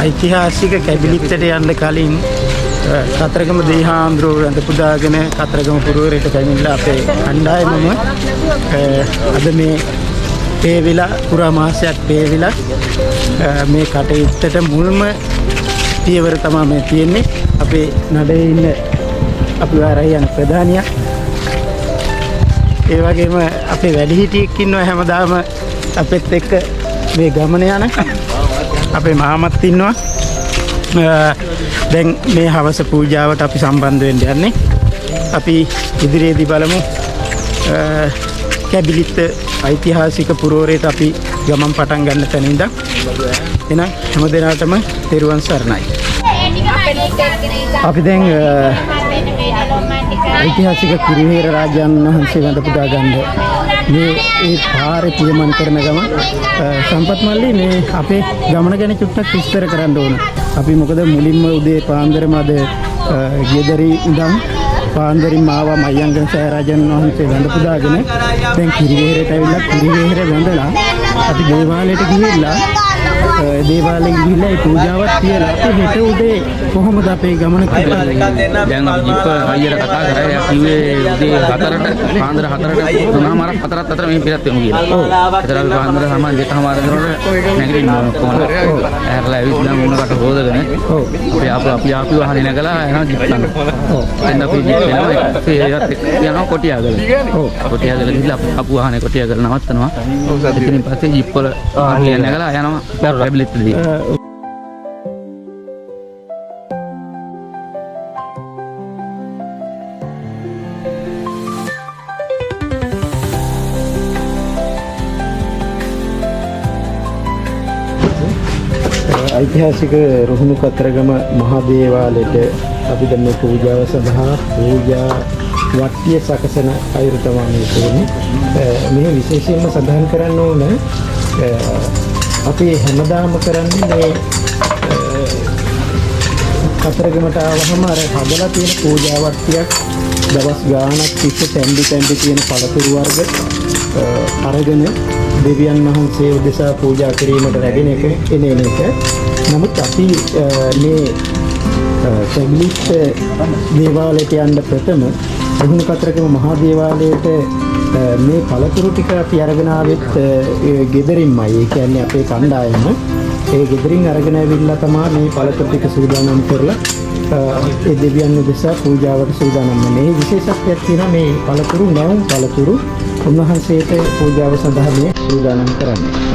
ඓතිහාසික කැබිලිත්තට යන්න කලින් කතරගම දේහාඳුරු ඇඳ පුදාගෙන කතරගම පුරවරයට පැමිණලා අපේ කණ්ඩායමම අද මේ පේවිලා පුරා මාසයක් පේවිලා මේ කටයුත්තට මුල්ම පියවර තමයි මේ තියෙන්නේ. අපේ නඩේ ඉන්න අපි වාරයි යන ප්‍රධානියා ඒ වගේම අපේ වැඩිහිටියෙක් ඉන්නවා හැමදාම අපෙත් එක්ක මේ ගමන යන අපේ මාමත් ඉන්නවා. දැන් මේ හවස පූජාවට අපි සම්බන්ධ වෙන්න යන්නේ. අපි ඉදිරියේදී බලමු කැබිලිත්ත ඓතිහාසික පුරවරයට අපි ගමන් පටන් ගන්න තැන ඉඳන්. එහෙනම් හැමදෙනාටම තෙරුවන් සරණයි. අපි දැන් ඓතිහාසික කිරිවේර රාජාන් වහන්සේ වැඳ පුදා ගන්න මේ ඒ පාරේ පියමන් කරන ගම සම්පත් මල්ලි මේ අපේ ගමන ගැන චුට්ටක් විස්තර කරන්න ඕන. අපි මොකද මුලින්ම උදේ පාන්දරම අද ගෙදරි ඉඳන් පාන්දරින් ආවා මයංගන සෑරාජන් වහන්සේ වැඳ පුදාගෙන දැන් කිරිවේරයට ඇවිල්ලා කිරිවේර වැඳලා අපි දේවාලයට ගිහිල්ලා දේවාලෙන් ගිහිල්ලා ඒ පූජාවක් තියලා අපි හෙට උදේ කොහොමද අපේ ගමන කරන්නේ? දැන් අපි ජීප් අයියර කතා කරා. එයා කිව්වේ උදේ 4ට පාන්දර 4ට 3:00 4ත් අතර මේ පිටත් වෙමු කියලා. ඔව්. ඒතර අපි පාන්දර සමාන 2:00 කරනකොට නැගිටින්න කොහොමද? ඇහැරලා ඇවිත් නම් මොනකට හොදගෙන. ඔව්. අපි වාහනේ නැගලා යනවා ජීප් ගන්න. ඔව්. දැන් අපි ජීප් වෙනවා. ඒත් යනවා කොටියාගල. ඔව්. කොටියාගල ගිහිල්ලා අපු වාහනේ කොටියාගල නවත්තනවා. එතනින් පස්සේ ජීප් වල වාහනේ නැගලා යනවා. කැබිලිත්තදී. ඓතිහාසික රුහුණු කතරගම මහා දේවාලයට අපි දැන් මේ පූජාව සඳහා පූජා වට්ටිය සකසන අයුරු තමයි මේ කරන්නේ. මේ විශේෂයෙන්ම සඳහන් කරන්න ඕන අපි හැමදාම කරන්නේ මේ කතරගමට ආවහම අර හදලා තියෙන පූජා වට්ටියක් දවස් ගාණක් තිස්සේ තැම්බි තියෙන පළතුරු වර්ග අරගෙන දෙවියන් වහන්සේ උදෙසා පූජා කිරීමට රැගෙන එක. නමුත් අපි මේ කැබිලිත්ත දේවාලයට යන්න ප්‍රථම රුහුණු කතරගම මහා දේවාලයට මේ පළතුරු ටික අපි අරගෙන ආවෙත් ගෙදරින්මයි. ඒ කියන්නේ අපේ කණ්ඩායම ඒ ගෙදරින් අරගෙන ඇවිල්ලා තමයි මේ පළතුරු ටික සූදානම් කරලා ඒ දෙවියන් උදෙසා පූජාවට සූදානම් වෙන්නේ. මේ විශේෂත්වයක් තියෙනවා මේ පළතුරු නැවුම් පළතුරු උන්වහන්සේට පූජාව සඳහා මේ සූදානම් කරන්නේ.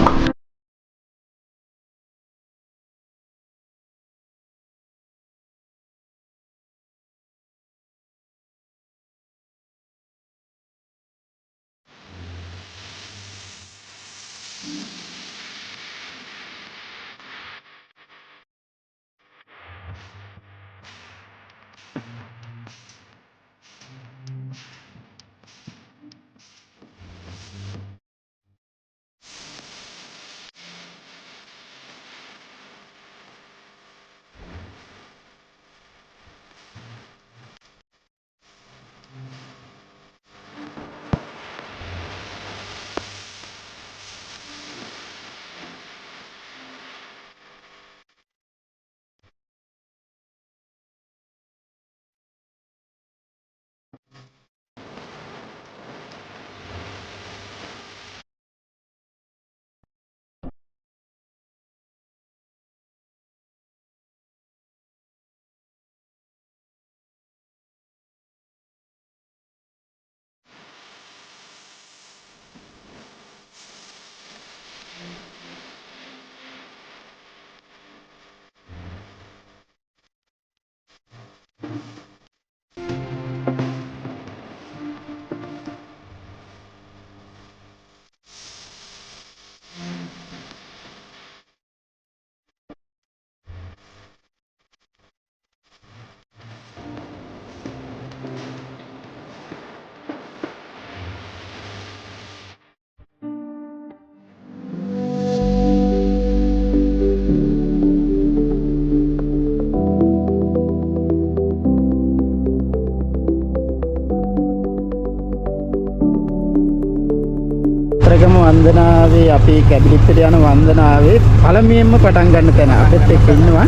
වන්දනාවේ අපේ කැබිලිත්තට යන වන්දනාවේ පළමුවෙන්ම පටන් ගන්න තැන අපිත් එක්ක ඉන්නවා.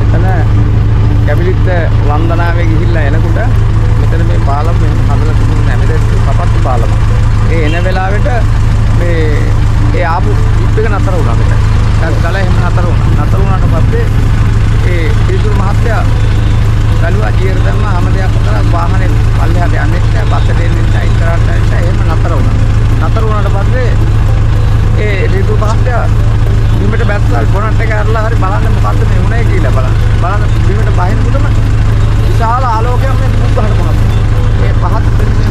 එතන කැබිලිත්ත වන්දනාවේ ගිහිල්ලා එනකොට මෙතන මේ පාලම මෙහෙම හදලා තිබුණ නැමෙදෙත් කපත්තු පාලම. ඒ එන වෙලාවට මේ ඒ ආපු ජීප් එක නතර වුණා මෙතන. ඊට ගාලා එහෙම නතර වුණා. නතර වුණාට පස්සේ ඒ පිරිසුදු මහත්තයා බැලුවා ජීර දැම්ම හැම දෙයක් කරලා වාහනේ පල්ලෙහාට යන්නේ නැහැ, බස්සට එන්නේ නැහැ, ඉස්සරහට යන්නේ නැහැ. එහෙම නතර වුණා. නතර වුණාට පස්සේ ඒ පිරිසුදු මහත්තයා බිමට බැස්සලා බොනට් එක අරලා හරි බලන්න මොකද්ද මේ වුනේ කියලා බලන්න බිමට බහිනකොටම විශාල ආලෝකයක් මේ බුද්ධහට පහළ වුණා. ඒ පහත් පිරිසේ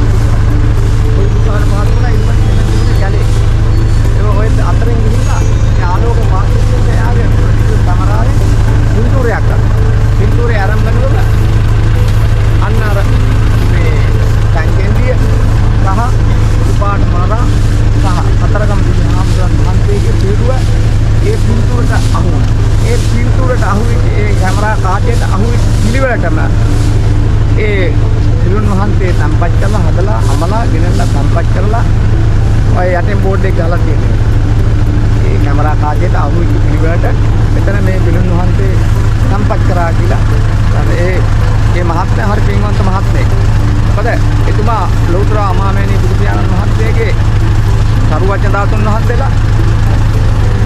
බුද්ධහට පහළ වුණා. ඊට පස්සේ ගැලේ ඒක ඔය අතරින් ගිහිල්ලා ඒ ආලෝක වාසිකයෙන් එයාගේ කැමරාවේ පින්තූරයක් ගත්තා. පින්තූරේ ආරම්භ කරනකොට අන්න අර මේ ටැංකෙන්දිය සහ උපාට මරා සහ අතරගම දිහාම්සන් මහන්සියගේ පිටුව ඒ පින්තූරට අහු වුණා. ඒ පින්තූරට අහු වෙච්ච ඒ කැමරා කාචයට අහු වෙච්ච පිළිවෙලටම ඒ පිළිවන් මහන්සිය තම්පත් කරලා හදලා අමලා ගෙනල්ලා තම්පත් කරලා ඔය යටින් බෝඩ් එක ගහලා තියෙනවා. ඒ කැමරා කාචයට අහු වෙච්ච පිළිවෙලට මෙතන මේ පිළිවන් මහන්සිය තම්පත් කරා කියලා. ඒ මහත්මයා හරි පින්වන්ත මහත්මයෙක්. මොකද එතුමා ලෞතර අමාමේනී බුදු පියාණන් වහන්සේගේ සරුවචන ධාතුන් වහන්සේලා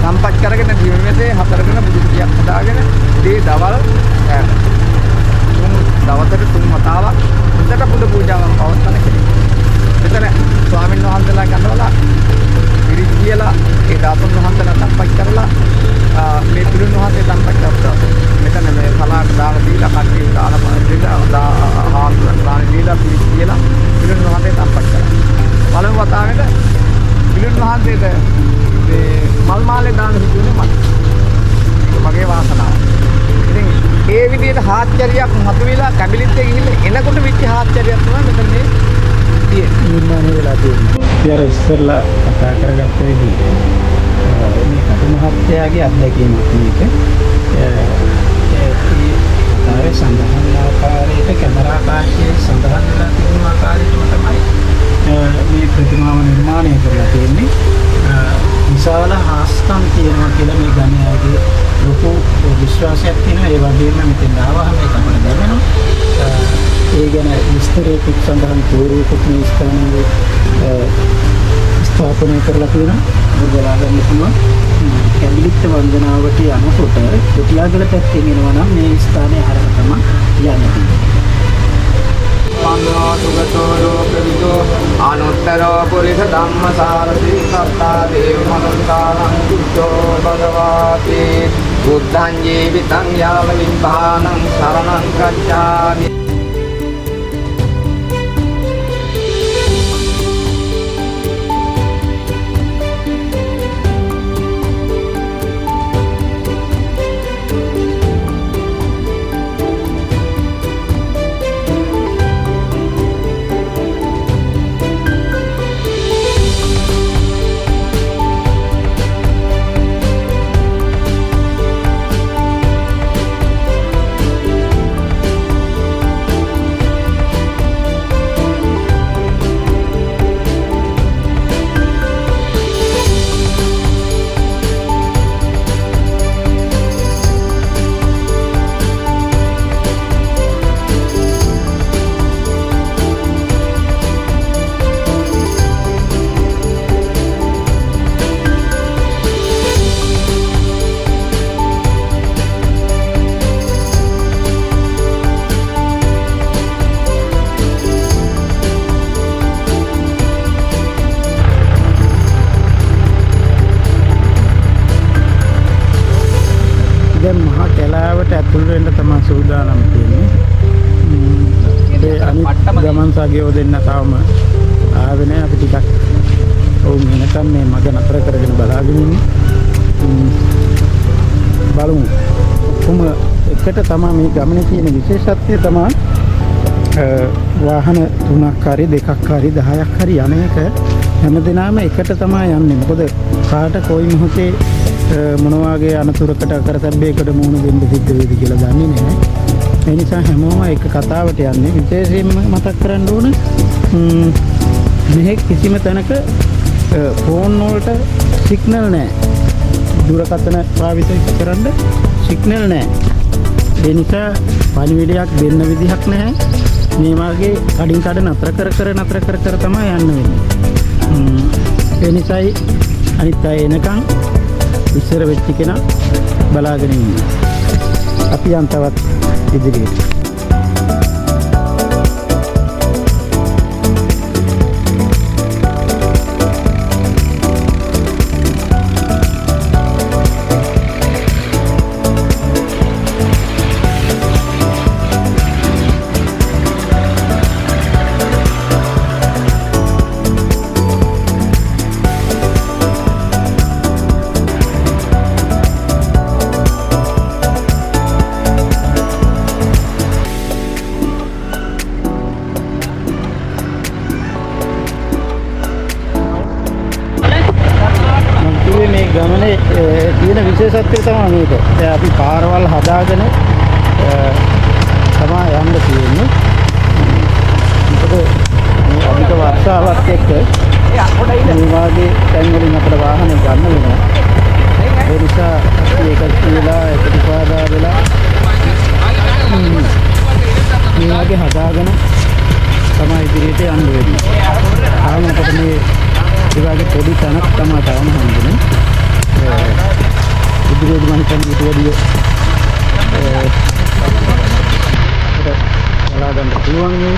සම්පත් කරගෙන දිවෙමෙසේ හතරගෙන බුදු පියක් හදාගෙන මේ දවල් දවසට 3 වතාවක් හොඳට බුදු පූජාවන් පවත්වන කෙනෙක්. මෙතන ස්වාමීන් වහන්සේලා ගන්නවලා පිරිත් කියලා ඒ ධාතුන් වහන්සේලා සම්පත් කරලා මේ පිළින් වහන්සේ සම්පත් කරනවා. මෙතන මේ සලාට දාන දීලා කට්ටිය දාන දීලා ආහාර දාන දීලා පිරිත් කියලා පිළින් වහන්සේ සම්පත් කරනවා. පළමු වතාවෙට පිළින් වහන්සේට මේ මල් මාලේ දාන හිතුනේ මට. මගේ වාසනාව. ඉතින් ඒ විදිහට හාත්චරියක් මතුවලා කැබිලිත්තේ ගිහිල්ලා එනකොට විච්ච හාත්චරියක් තමයි මෙතන මේ තියෙන්නේ. නිර්මාණය වෙලා තියෙන්නේ. ඊයර ඉස්සෙල්ලා කතා කරගත්ත විදිහට මේ කටු මහත්තයාගේ අත්දැකීමක් මේක. ඒ ආකාරයේ සඳහන් ආකාරයට කැමරා කාර්යයේ සඳහන් වෙලා තිබුණු ආකාරයටම තමයි මේ ප්‍රතිමාව නිර්මාණය කරලා තියෙන්නේ. විශාල හාස්කම් තියෙනවා කියලා මේ ගණයාගේ ලොකු විශ්වාසයක් තියෙනවා. ඒ වගේම මෙතෙන් ආවහම ඒක අපිට දැනෙනවා. ඒ ගැන විස්තරයක් සඳහන් කෝරුවකුත් මේ ස්ථානයේ ස්ථාපනය කරලා තියෙනවා. බලා ගන්න පුළුවන්. කැබිලිත්ත වන්දනාවට යනකොට කොටියාගල පැත්තෙන් එනවා නම් මේ ස්ථානයේ හරහා තමයි යන්නේ. වන්දනා සුගතෝ ලෝකවිදෝ අනුත්තරෝ පුරිස ධම්මසාරති සත්තා දේව මනුස්සානං කුච්චෝ භගවාති බුද්ධං ජීවිතං යාව නිබ්බානං සරණං ගච්ඡාමි. දැන් මහා කැලාවට ඇතුල් වෙන්න තමයි සූදානම් තියෙන්නේ. ඒ අනිත් ගමන් සගයෝ දෙන්න තාම ආවේ නැහැ. අපි ටිකක් ඔවුන් එනකම් මේ මග නතර කරගෙන බලාගෙන ඉන්නේ. බලමු. කොහොම එකට තමයි මේ ගමනේ තියෙන විශේෂත්වය තමයි වාහන 3ක් හරි 2ක් හරි 10ක් හරි යන එක හැමදෙනාම එකට තමයි යන්නේ. මොකද කාට කොයි මොහොතේ මොන වගේ අනතුරකට කරතැබ්බයකට මුහුණ දෙන්න සිද්ධ වෙයිද කියලා දන්නේ නැහැ. ඒ නිසා හැමෝම එක කතාවට යන්නේ. විශේෂයෙන්ම මතක් කරන්න ඕන මෙහි කිසිම තැනක ෆෝන් වලට සිග්නල් නැහැ. දුරකථන භාවිත කරන්න සිග්නල් නැහැ. ඒ නිසා පණිවිඩයක් දෙන්න විදිහක් නැහැ. මේ වාගේ කඩින් කඩ නතර කර තමයි යන්න වෙන්නේ. ඒ නිසායි අනිත් අය එනකන් ඉස්සර වෙච්ච කෙනා බලාගෙන ඉන්නේ. අපි යන් තවත් ඉදිරියට. ගමනේ තියෙන විශේෂත්වය තමයි මේක. දැන් අපි පාරවල් හදාගෙන තමයි යන්න තියෙන්නේ. මොකද මේ අධික වර්ෂාවත් එක්ක මේ වාගේ තැන්වලින් අපිට වාහන ගන්න වෙනවා. ඒ නිසා අපි ඒක කියලා ප්‍රතිපාදා වෙලා මේ වාගේ හදාගෙන තමයි ඉදිරියට යන්න වෙන්නේ. ආවම අපිට මේ වාගේ පොඩි තැනක් තමයි තවම හම්බුනේ. ඉදිරියට මම හිතන්නේ ඊට වැඩිය බලා ගන්න පුළුවන් නේ.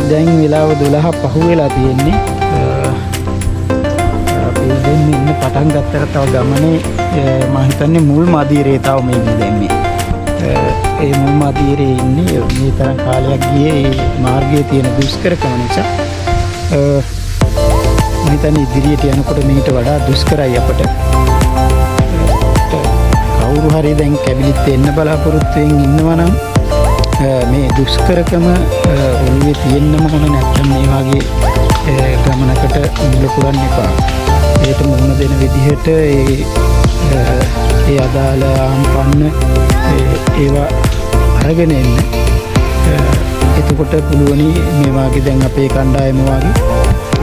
දැන් වෙලාව 12 පහු වෙලා තියෙන්නේ. අපි එන්න පටන් ගත්තට තව ගමනේ මම හිතන්නේ මුල් මදීරේ තව මේ ඉඳන්නේ. ඒ මුල් මදීරේ ඉන්නේ මේ තරම් කාලයක් ගියේ ඒ මාර්ගයේ තියෙන දුෂ්කරකම නිසා. මම හිතන්නේ ඉදිරියට යනකොට මේකට වඩා දුෂ්කරයි අපට. කවුරු හරි දැන් කැබිලිත් එන්න බලාපොරොත්තු වෙමින් ඉන්නවා නම් මේ දුෂ්කරකම ඔළුවේ තියෙන්නම හොඳ නැත්නම් මේ වගේ ගමනකට මුල පුරන්න එපා. ඒකට මුහුණ දෙන විදිහට ඒ අදාළ ආම්පන්න ඒවා අරගෙන එන්න. එතකොට පුළුවනි මේ වගේ දැන් අපේ කණ්ඩායම වගේ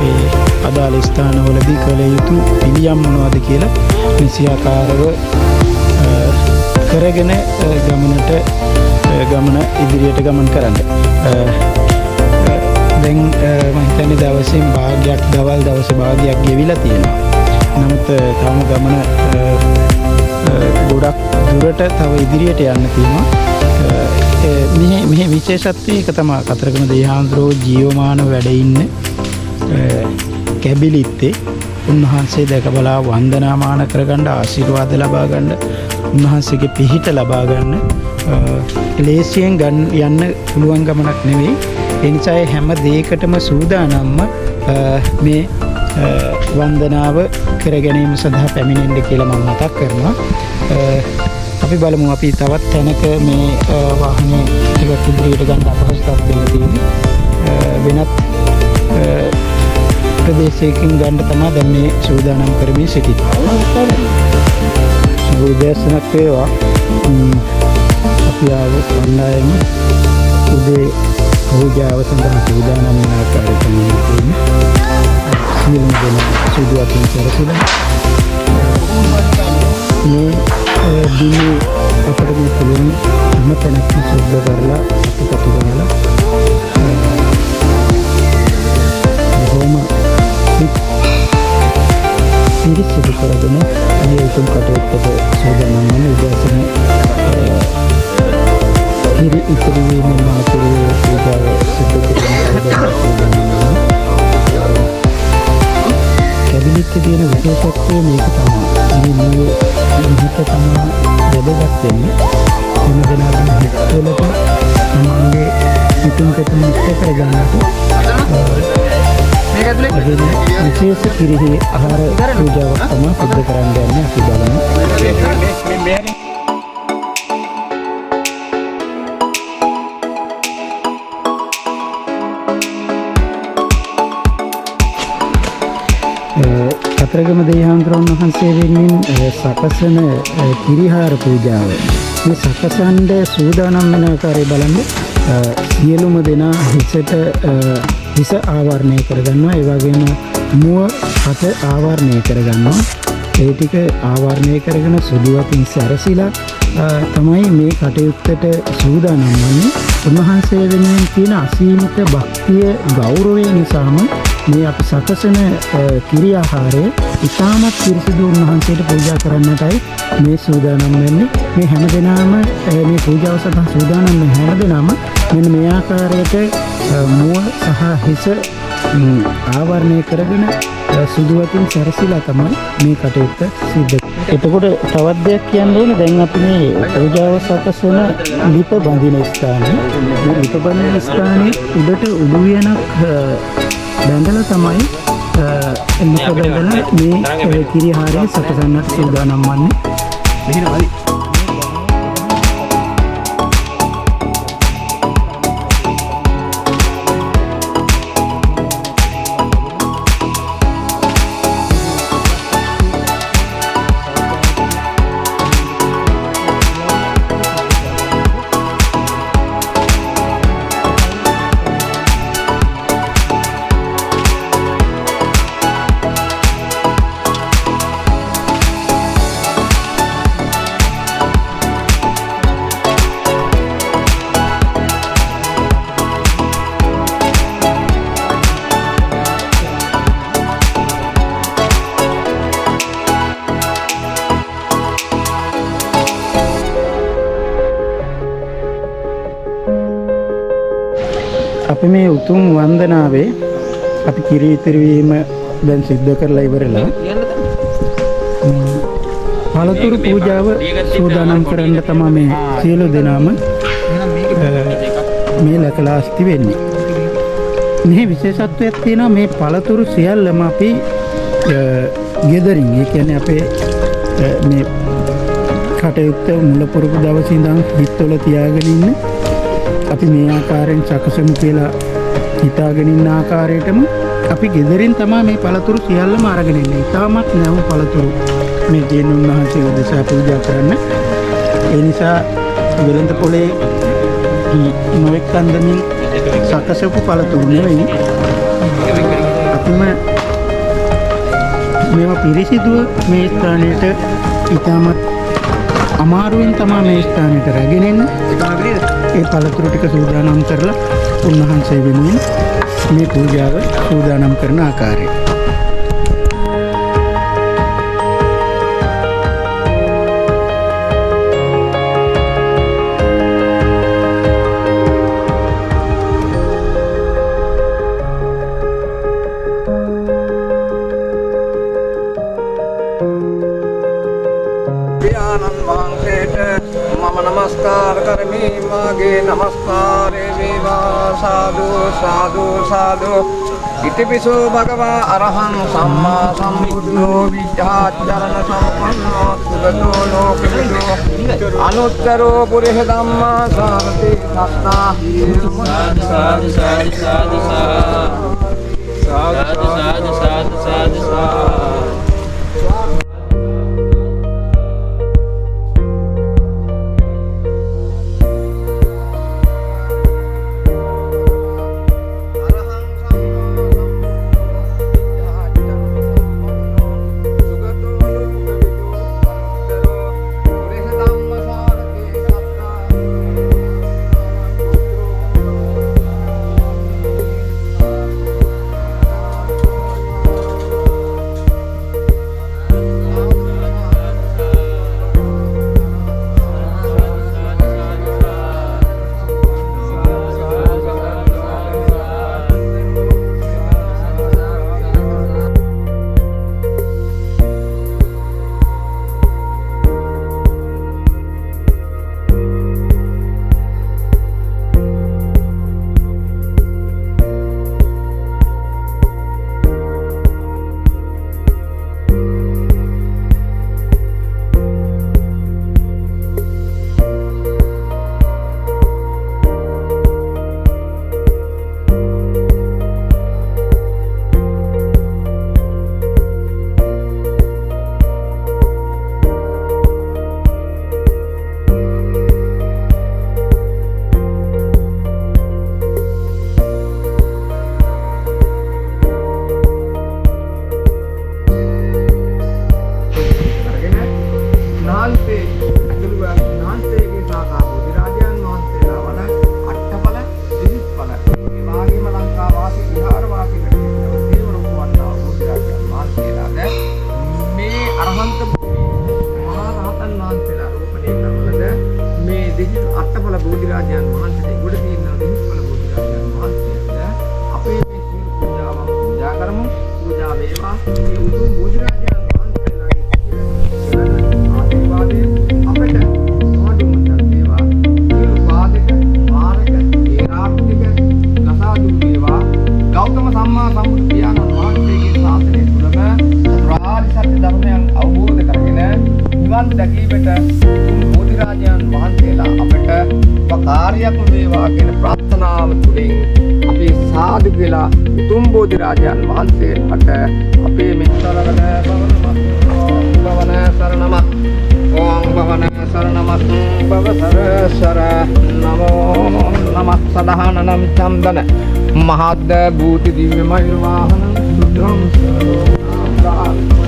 ඒ අදාළ ස්ථානවලදී කළ යුතු පිළියම් මොනවද කියලා නිසියාකාරව කරගෙන ගමන ඉදිරියට ගමන් කරන්න. දැන් මම හිතන්නේ දවසෙන් භාගයක් දවල් දවසේ භාගයක් ගෙවිලා තියෙනවා. නමුත් තවම ගමන ගොඩක් දුරට තව ඉදිරියට යන්න තියෙනවා. මෙහි විශේෂත්වය ඒක තමයි කතරගම දේහාන්තරෝ ජීවමාන වැඩ ඉන්න කැබිලිත්තේ උන්වහන්සේ දැක බලා වන්දනාමාන කරගන්න ආශිර්වාද ලබා ගන්න උන්වහන්සේගේ පිහිට ලබා ගන්න ලේසියෙන් යන්න පුළුවන් ගමනක් නෙවෙයි. ඒ නිසා හැම දෙයකටම සූදානම්ම මේ වන්දනාව කර ගැනීම සඳහා පැමිණෙන්න කියලා මම මතක් කරනවා. අපි බලමු අපි තවත් තැනක මේ වාහනේ ටිකක් ඉදිරියට ගන්න අපහසුතාවක් තියෙනවා. වෙනත් ප්‍රදේශයකින් ගන්න තමයි දැන් මේ සූදානම් කරමින් සිටින්නේ. උදෑසනක් වේවා. අපි ආව කණ්ඩායම උදේ පූජාව සඳහා සූදානම් වෙන ආකාරය තමයි තියෙන්නේ. සියලුම දෙනා සුදු අතින් සැරසෙලා මේ දිනේ අපට මේ පුළුවන් හැම තැනක්ම සුද්ධ කරලා අපිට කරලා බොහොම පිරිසිදු කරගෙන මේ උතුම් කටයුත්තට සූදානම් වෙන උදෑසන ඉතිරිවීමේ මාතෘකාව පූජාව සිදු කරන කැබිලිත්තේ තියෙන විශේෂත්වය මේක තමයි. මේ විදිහට තමයි වැදගත් වෙන්නේ. වෙන දෙනාගේ හිතවලට තමන්ගේ හිතුම් කැතුම් ඉෂ්ට කරගන්නට මේක ඇතුලේ විශේෂ කිරිහි ආහාර පූජාවක් තමයි සිදු කරන්න යන්නේ. අපි බලමු. කතරගම දේහාන්තරෝන් වහන්සේ වෙනුවෙන් සකසන කිරිහාර පූජාව මේ සකසන්න සූදානම් වෙන ආකාරය බලන්න. සියලුම දෙනා හිස ආවරණය කරගන්නවා. ඒ වගේම මුව හත ආවරණය කරගන්නවා. ඒ ටික ආවරණය කරගෙන සුදු අතින් සැරසිලා තමයි මේ කටයුත්තට සූදානම් වන්නේ. උන්වහන්සේ වෙනුවෙන් තියෙන අසීමිත භක්තිය ගෞරවය නිසාම මේ අපි සකසන කිරි ආහාරය ඉතාමත් පිරිසිදු උන්වහන්සේට පූජා කරන්නටයි මේ සූදානම් වෙන්නේ. මේ හැමදෙනාම මේ පූජාව සඳහා සූදානම් වෙන හැමදෙනාම මෙන්න මේ ආකාරයට මුව සහ හිස ආවරණය කරගෙන සුදු වතින් සැරසිලා තමයි මේ කටයුත්ත සිද්ධ කරන්නේ. එතකොට තවත් දෙයක් කියන්න ඕනේ. දැන් අපි මේ පූජාව සකසන ලිප බඳින ස්ථානේ මේ ලිප බඳින ස්ථානයේ උඩට උඩුවියනක් බැඳලා තමයි ලිප බැඳලා මේ කිරිහාරය සකසන්නට සූදානම් වන්නේ. මෙහිමයි. අපි මේ උතුම් වන්දනාවේ අපි කිරි ඉතිරිවීම දැන් සිද්ධ කරලා ඉවරලා පළතුරු පූජාව සූදානම් කරන්න තමයි මේ සියලු දෙනාම මේ ලකලාස්ති වෙන්නේ. මේ විශේෂත්වයක් තියෙනවා මේ පළතුරු සියල්ලම අපි ගෙදරින් ඒ කියන්නේ අපේ මේ කටයුත්ත මුල පුරුදු දවසේ ඉඳන් හිතවල තියාගෙන ඉන්න අපි මේ ආකාරයෙන් සකසමු කියලා හිතාගෙන ඉන්න ආකාරයටම අපි ගෙදරින් තමයි මේ පළතුරු සියල්ලම අරගෙන ඉන්නේ. ඉතාමත් නැවුම් පළතුරු මේ ජේනුන් වහන්සේ උදෙසා පූජා කරන්න. ඒ නිසා වෙළඳ පොලේ නොඑක් කන්දමින් සකසපු පළතුරු නෙවෙයි. අපිම මේවා පිරිසිදුව මේ ස්ථානයට ඉතාමත් අමාරුවෙන් තමයි මේ ස්ථානයට රැගෙන එන්නේ. ඒ පළතුරු ටික සූදානම් කරලා උන්වහන්සේ වෙනුවෙන් මේ පූජාව සූදානම් කරන ආකාරය. මම නමස්කාර කරමි මාගේ නමස්කාරේ වේවා සාදු සාදු සාදු ඉතිපිසෝ භගවා අරහං සම්මා සම්බුද්ධෝ විද්‍යාචරණ සම්පන්නෝ සුගතෝ ලෝකවිදෝ අනුත්තරෝ පුරිහ ධම්මා සාරති සත්තා සාදු සාදු සාදු සාදු සාදු සාදු සාදු උතුම් බෝධි රාජයන් වහන්සේට අපේ මෙතරවන භවන සරණමත් ඕං භවන සරණමත් භවසරසර නමෝ නමස් සදහනනම් චන්දන මහද්ද භූති දිව්‍ය මයුර වාහන සුද්ධං සරෝ